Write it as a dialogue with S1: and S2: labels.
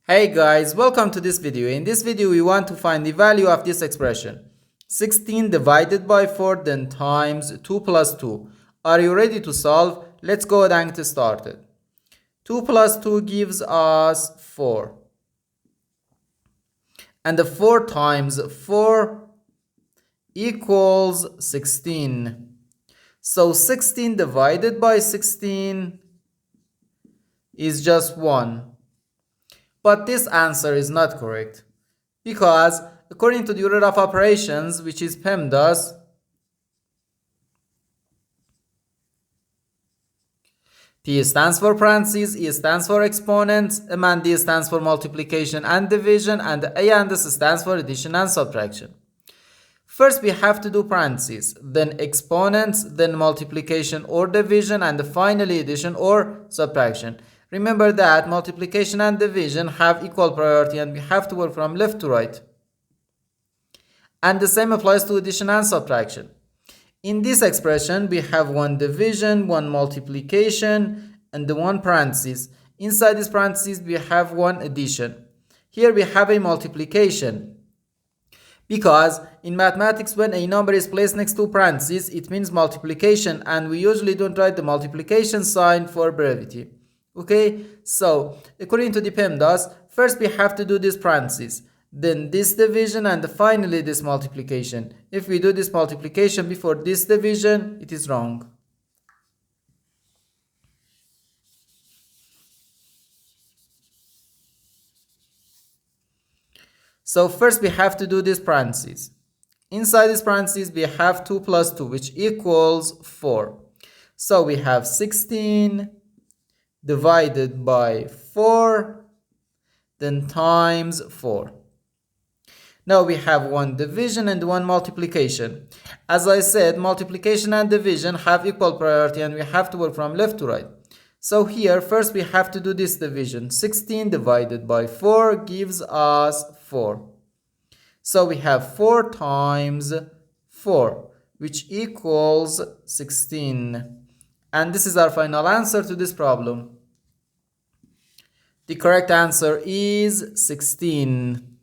S1: Hey guys, welcome to this video. In this video, we want to find the value of this expression. 16 divided by 4 then times 2 plus 2. Are you ready to solve? Let's go ahead and get started. 2 plus 2 gives us 4. And the 4 times 4 equals 16. So 16 divided by 16 is just 1. But this answer is not correct because according to the order of operations, which is PEMDAS, P stands for parentheses, E stands for exponents, M and D stands for multiplication and division, and A and S stands for addition and subtraction. First we have to do parentheses, then exponents, then multiplication or division, and finally addition or subtraction. Remember that multiplication and division have equal priority and we have to work from left to right. And the same applies to addition and subtraction. In this expression, we have one division, one multiplication, and the one parenthesis. Inside this parenthesis, we have one addition. Here we have a multiplication. Because in mathematics, when a number is placed next to parentheses, it means multiplication, and we usually don't write the multiplication sign for brevity. Okay, so according to the PEMDAS, first we have to do this parentheses, then this division, and finally this multiplication. If we do this multiplication before this division, it is wrong. So first we have to do this parentheses. Inside this parentheses, we have 2 plus 2, which equals 4. So we have 16 divided by 4, then times 4. Now we have one division and one multiplication. As I said, multiplication and division have equal priority and we have to work from left to right. So here, first we have to do this division. 16 divided by 4 gives us 4. So we have 4 times 4, which equals 16. And this is our final answer to this problem. The correct answer is 16.